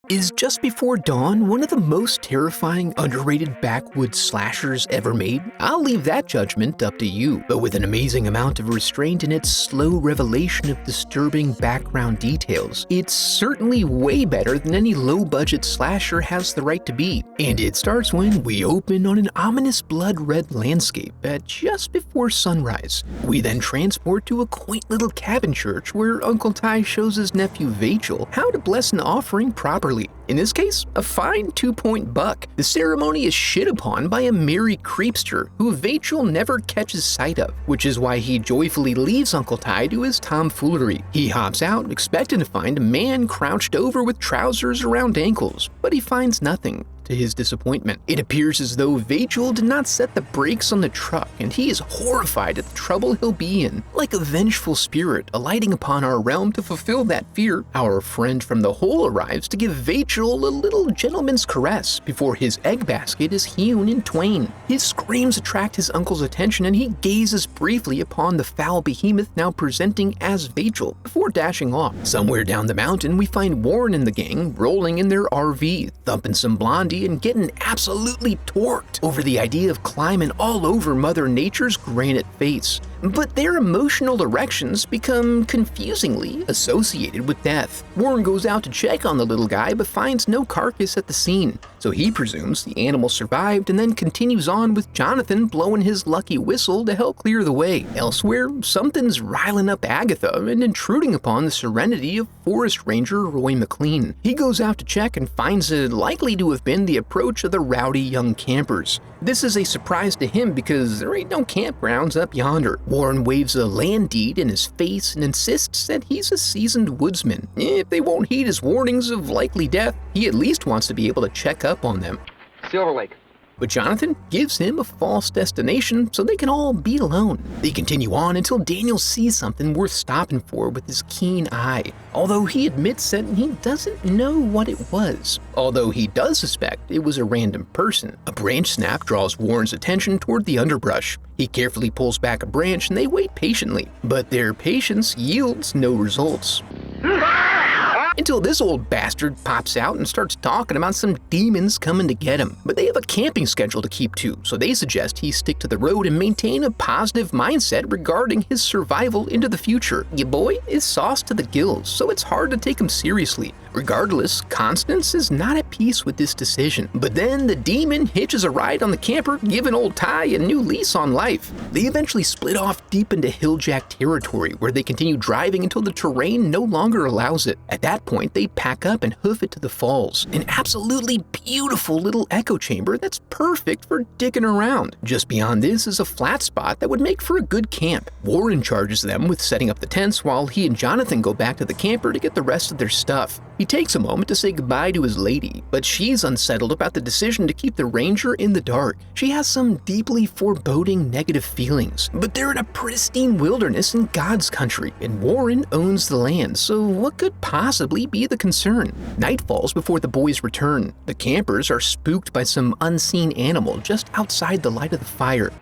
Is Just Before Dawn one of the most terrifying, underrated backwoods slashers ever made? I'll leave that judgment up to you, but with an amazing amount of restraint in its slow revelation of disturbing background details, it's certainly way better than any low-budget slasher has the right to be. And it starts when we open on an ominous blood-red landscape at just before sunrise. We then transport to a quaint little cabin church where Uncle Ty shows his nephew Vachel how to bless an offering properly. In this case, a fine 2-point buck. The ceremony is shit upon by a merry creepster who Vachel never catches sight of, which is why he joyfully leaves Uncle Ty to his tomfoolery. He hops out, expecting to find a man crouched over with trousers around ankles, but he finds nothing. To his disappointment, it appears as though Vachel did not set the brakes on the truck, and he is horrified at the trouble he'll be in. Like a vengeful spirit alighting upon our realm to fulfill that fear, our friend from the hole arrives to give Vachel a little gentleman's caress before his egg basket is hewn in twain. His screams attract his uncle's attention, and he gazes briefly upon the foul behemoth now presenting as Vachel before dashing off. Somewhere down the mountain, we find Warren and the gang rolling in their RV, thumping some Blondie and getting absolutely torqued over the idea of climbing all over Mother Nature's granite face. But their emotional erections become confusingly associated with death. Warren goes out to check on the little guy but finds no carcass at the scene, so he presumes the animal survived and then continues on with Jonathan blowing his lucky whistle to help clear the way. Elsewhere, something's riling up Agatha and intruding upon the serenity of Forest Ranger Roy McLean. He goes out to check and finds it likely to have been the approach of the rowdy young campers. This is a surprise to him because there ain't no campgrounds up yonder. Warren waves a land deed in his face and insists that he's a seasoned woodsman. If they won't heed his warnings of likely death, he at least wants to be able to check up on them. Silver Lake. But Jonathan gives him a false destination so they can all be alone. They continue on until Daniel sees something worth stopping for with his keen eye, although he admits that he doesn't know what it was. Although he does suspect it was a random person. A branch snap draws Warren's attention toward the underbrush. He carefully pulls back a branch and they wait patiently, but their patience yields no results. Until this old bastard pops out and starts talking about some demons coming to get him. But they have a camping schedule to keep to, so they suggest he stick to the road and maintain a positive mindset regarding his survival into the future. Your boy is sauced to the gills, so it's hard to take him seriously. Regardless, Constance is not at peace with this decision. But then the demon hitches a ride on the camper, giving old Ty a new lease on life. They eventually split off deep into Hilljack territory, where they continue driving until the terrain no longer allows it. At that point, they pack up and hoof it to the falls, an absolutely beautiful little echo chamber that's perfect for digging around. Just beyond this is a flat spot that would make for a good camp. Warren charges them with setting up the tents while he and Jonathan go back to the camper to get the rest of their stuff. He takes a moment to say goodbye to his lady, but she's unsettled about the decision to keep the ranger in the dark. She has some deeply foreboding negative feelings, but they're in a pristine wilderness in God's country, and Warren owns the land, so what could possibly be the concern? Night falls before the boys return. The campers are spooked by some unseen animal just outside the light of the fire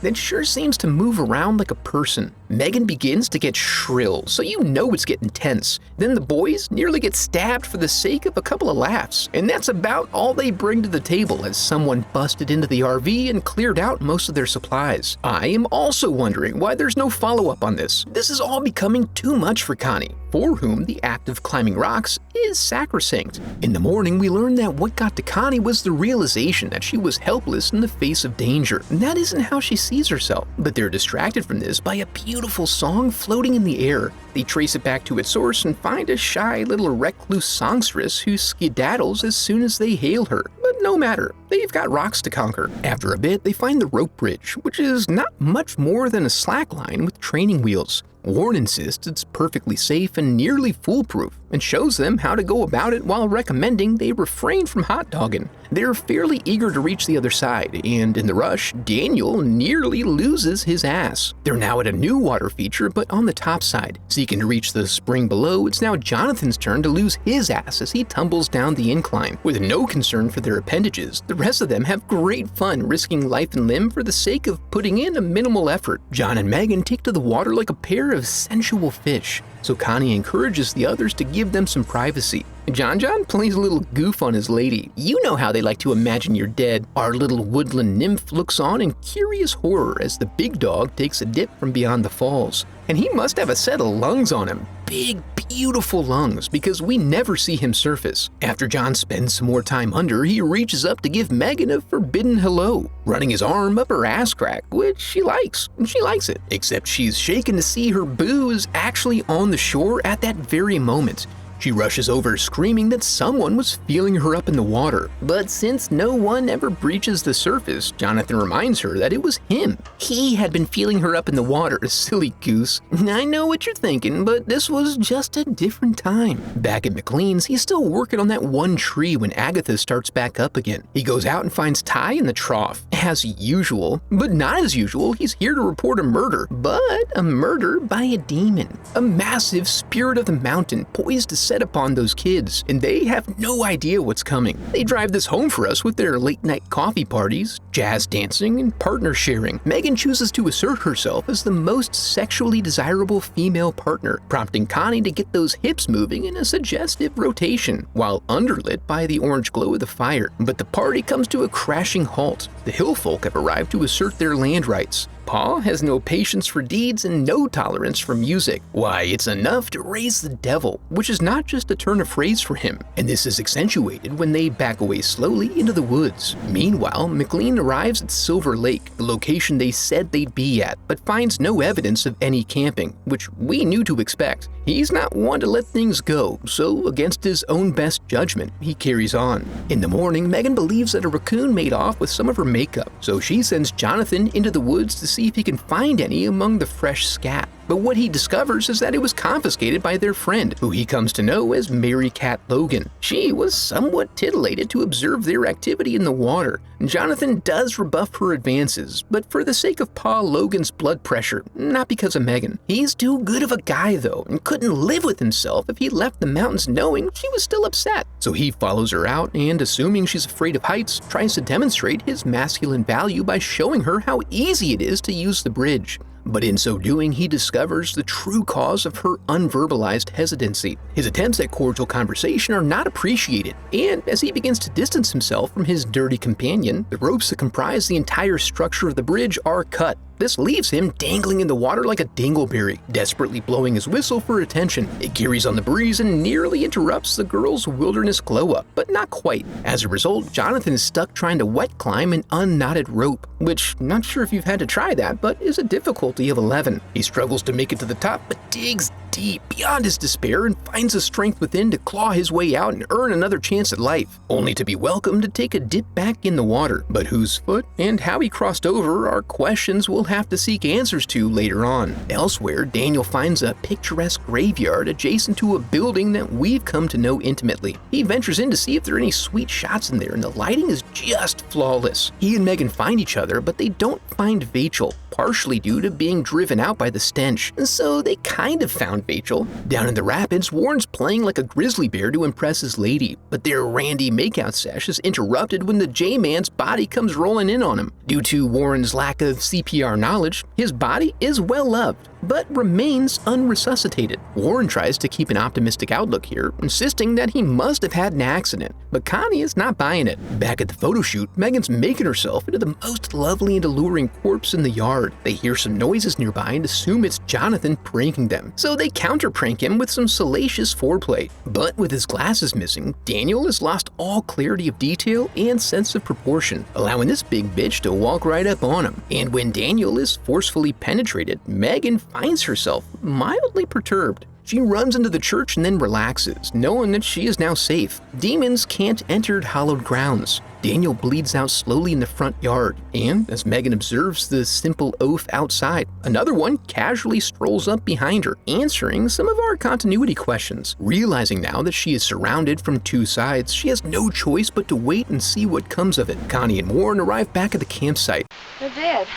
that sure seems to move around like a person. Megan begins to get shrill, so you know it's getting tense. Then the boys nearly get stabbed for the sake of a couple of laughs, and that's about all they bring to the table as someone busted into the RV and cleared out most of their supplies. I am also wondering why there's no follow-up on this. This is all becoming too much for Connie, for whom the act of climbing rocks is sacrosanct. In the morning, we learn that what got to Connie was the realization that she was helpless in the face of danger. And that isn't how she sees herself, but they're distracted from this by a beautiful song floating in the air. They trace it back to its source and find a shy little recluse songstress who skedaddles as soon as they hail her. But no matter, they've got rocks to conquer. After a bit, they find the rope bridge, which is not much more than a slack line with training wheels. Warren insists it's perfectly safe and nearly foolproof, and shows them how to go about it while recommending they refrain from hot-dogging. They're fairly eager to reach the other side, and in the rush, Daniel nearly loses his ass. They're now at a new water feature, but on the top side. Seeking to reach the spring below, it's now Jonathan's turn to lose his ass as he tumbles down the incline. With no concern for their appendages, the rest of them have great fun risking life and limb for the sake of putting in a minimal effort. John and Megan take to the water like a pair of sensual fish, so Connie encourages the others to give them some privacy. John plays a little goof on his lady. You know how they like to imagine you're dead. Our little woodland nymph looks on in curious horror as the big dog takes a dip from beyond the falls. And he must have a set of lungs on him. Big, beautiful lungs, because we never see him surface. After John spends some more time under, he reaches up to give Megan a forbidden hello, running his arm up her ass crack, which she likes, and she likes it. Except she's shaken to see her boo is actually on the shore at that very moment. She rushes over screaming that someone was feeling her up in the water. But since no one ever breaches the surface, Jonathan reminds her that it was him. He had been feeling her up in the water, silly goose. I know what you're thinking, but this was just a different time. Back at McLean's, he's still working on that one tree when Agatha starts back up again. He goes out and finds Ty in the trough, as usual. But not as usual, he's here to report a murder. But a murder by a demon. A massive spirit of the mountain poised to set upon those kids, and they have no idea what's coming. They drive this home for us with their late-night coffee parties, jazz dancing, and partner sharing. Megan chooses to assert herself as the most sexually desirable female partner, prompting Connie to get those hips moving in a suggestive rotation, while underlit by the orange glow of the fire. But the party comes to a crashing halt. The hill folk have arrived to assert their land rights. Pa has no patience for deeds and no tolerance for music. Why, it's enough to raise the devil, which is not just a turn of phrase for him, and this is accentuated when they back away slowly into the woods. Meanwhile, McLean arrives at Silver Lake, the location they said they'd be at, but finds no evidence of any camping, which we knew to expect. He's not one to let things go, so against his own best judgment, he carries on. In the morning, Megan believes that a raccoon made off with some of her makeup, so she sends Jonathan into the woods to see if he can find any among the fresh scat. But what he discovers is that it was confiscated by their friend, who he comes to know as Mary Cat Logan. She was somewhat titillated to observe their activity in the water. Jonathan does rebuff her advances, but for the sake of Pa Logan's blood pressure, not because of Megan. He's too good of a guy though, and couldn't live with himself if he left the mountains knowing she was still upset. So he follows her out and, assuming she's afraid of heights, tries to demonstrate his masculine value by showing her how easy it is to use the bridge. But in so doing, he discovers the true cause of her unverbalized hesitancy. His attempts at cordial conversation are not appreciated, and as he begins to distance himself from his dirty companion, the ropes that comprise the entire structure of the bridge are cut. This leaves him dangling in the water like a dingleberry, desperately blowing his whistle for attention. It carries on the breeze and nearly interrupts the girl's wilderness glow-up, but not quite. As a result, Jonathan is stuck trying to wet climb an unknotted rope, which, not sure if you've had to try that, but is a difficulty of 11. He struggles to make it to the top, but digs deep beyond his despair and finds the strength within to claw his way out and earn another chance at life, only to be welcomed to take a dip back in the water. But whose foot and how he crossed over are questions we'll have to seek answers to later on. Elsewhere, Daniel finds a picturesque graveyard adjacent to a building that we've come to know intimately. He ventures in to see if there are any sweet shots in there, and the lighting is just flawless. He and Megan find each other, but they don't find Vachel, partially due to being driven out by the stench, and so they kind of found Vachel. Down in the rapids, Warren's playing like a grizzly bear to impress his lady, but their randy makeout sesh is interrupted when the J-Man's body comes rolling in on him. Due to Warren's lack of CPR knowledge, his body is well loved, but remains unresuscitated. Warren tries to keep an optimistic outlook here, insisting that he must have had an accident, but Connie is not buying it. Back at the photo shoot, Megan's making herself into the most lovely and alluring corpse in the yard. They hear some noises nearby and assume it's Jonathan pranking them, so they counter-prank him with some salacious foreplay. But with his glasses missing, Daniel has lost all clarity of detail and sense of proportion, allowing this big bitch to walk right up on him. And when Daniel is forcefully penetrated, Megan finds herself mildly perturbed. She runs into the church and then relaxes, knowing that she is now safe. Demons can't enter hallowed grounds. Daniel bleeds out slowly in the front yard, and as Megan observes the simple oaf outside, another one casually strolls up behind her, answering some of our continuity questions. Realizing now that she is surrounded from two sides, she has no choice but to wait and see what comes of it. Connie and Warren arrive back at the campsite. They're dead.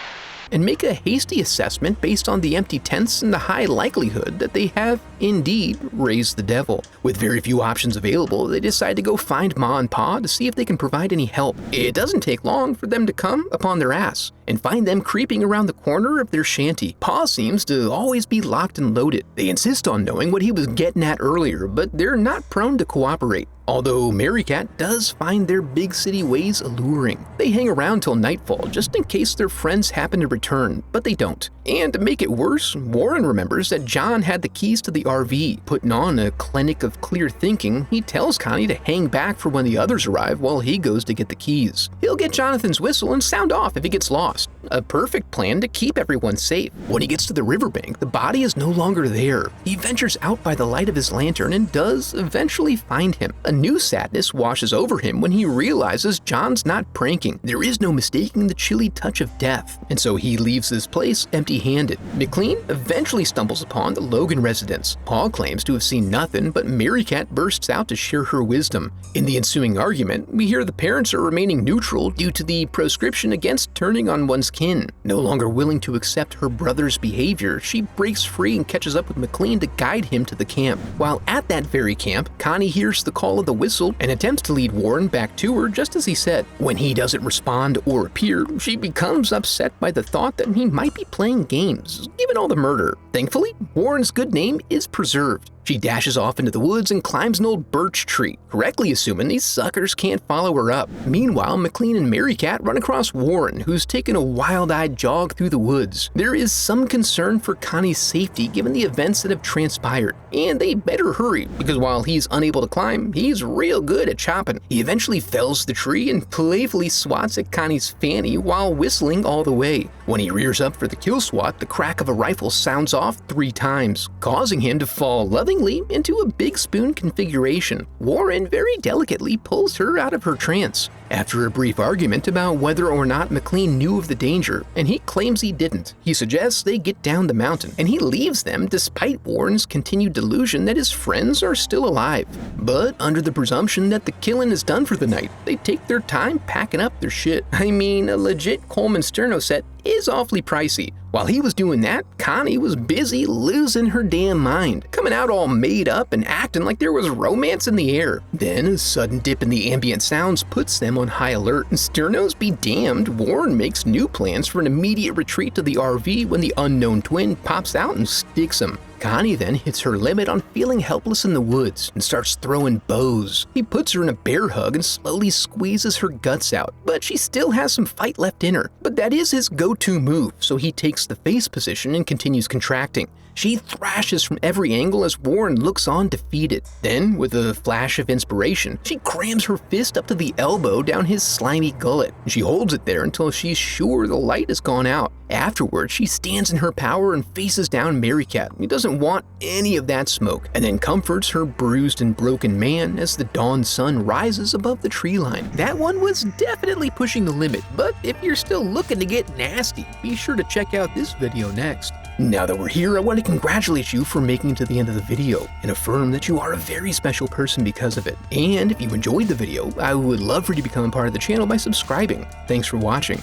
And make a hasty assessment based on the empty tents and the high likelihood that they have indeed raised the devil. With very few options available, they decide to go find Ma and Pa to see if they can provide any help. It doesn't take long for them to come upon their ass. and find them creeping around the corner of their shanty. Pa seems to always be locked and loaded. They insist on knowing what he was getting at earlier, but they're not prone to cooperate. Although Mary Cat does find their big city ways alluring. They hang around till nightfall just in case their friends happen to return, but they don't. And to make it worse, Warren remembers that John had the keys to the RV. Putting on a clinic of clear thinking, he tells Connie to hang back for when the others arrive while he goes to get the keys. He'll get Jonathan's whistle and sound off if he gets lost. A perfect plan to keep everyone safe. When he gets to the riverbank, the body is no longer there. He ventures out by the light of his lantern and does eventually find him. A new sadness washes over him when he realizes John's not pranking. There is no mistaking the chilly touch of death, and so he leaves this place empty-handed. MacLeod eventually stumbles upon the Logan residence. Paul claims to have seen nothing, but Mary Cat bursts out to share her wisdom. In the ensuing argument, we hear the parents are remaining neutral due to the proscription against turning on one's kin. No longer willing to accept her brother's behavior, she breaks free and catches up with MacLeod to guide him to the camp. While at that very camp, Connie hears the call of the whistle and attempts to lead Warren back to her just as he said. When he doesn't respond or appear, she becomes upset by the thought that he might be playing games, given all the murder. Thankfully, Warren's good name is preserved. She dashes off into the woods and climbs an old birch tree, correctly assuming these suckers can't follow her up. Meanwhile, MacLeod and Mary Cat run across Warren, who's taken a wild-eyed jog through the woods. There is some concern for Connie's safety given the events that have transpired, and they better hurry, because while he's unable to climb, he's real good at chopping. He eventually fells the tree and playfully swats at Connie's fanny while whistling all the way. When he rears up for the kill swat, the crack of a rifle sounds off 3 times, causing him to fall lovingly into a big spoon configuration. Warren very delicately pulls her out of her trance. After a brief argument about whether or not MacLeod knew of the danger, and he claims he didn't, he suggests they get down the mountain, and he leaves them despite Warren's continued delusion that his friends are still alive. But under the presumption that the killing is done for the night, they take their time packing up their shit. I mean, a legit Coleman Sterno set is awfully pricey. While he was doing that, Connie was busy losing her damn mind, coming out all made up and acting like there was romance in the air. Then a sudden dip in the ambient sounds puts them on high alert, and Sternos be damned, Warren makes new plans for an immediate retreat to the RV when the unknown twin pops out and sticks him. Connie then hits her limit on feeling helpless in the woods and starts throwing bows. He puts her in a bear hug and slowly squeezes her guts out, but she still has some fight left in her. But that is his go-to move, so he takes the face position and continues contracting. She thrashes from every angle as Warren looks on defeated. Then, with a flash of inspiration, she crams her fist up to the elbow down his slimy gullet. She holds it there until she's sure the light has gone out. Afterwards, she stands in her power and faces down Mary Cat, who doesn't want any of that smoke, and then comforts her bruised and broken man as the dawn sun rises above the tree line. That one was definitely pushing the limit, but if you're still looking to get nasty, be sure to check out this video next. Now that we're here, I want to congratulate you for making it to the end of the video and affirm that you are a very special person because of it. And if you enjoyed the video, I would love for you to become a part of the channel by subscribing. Thanks for watching.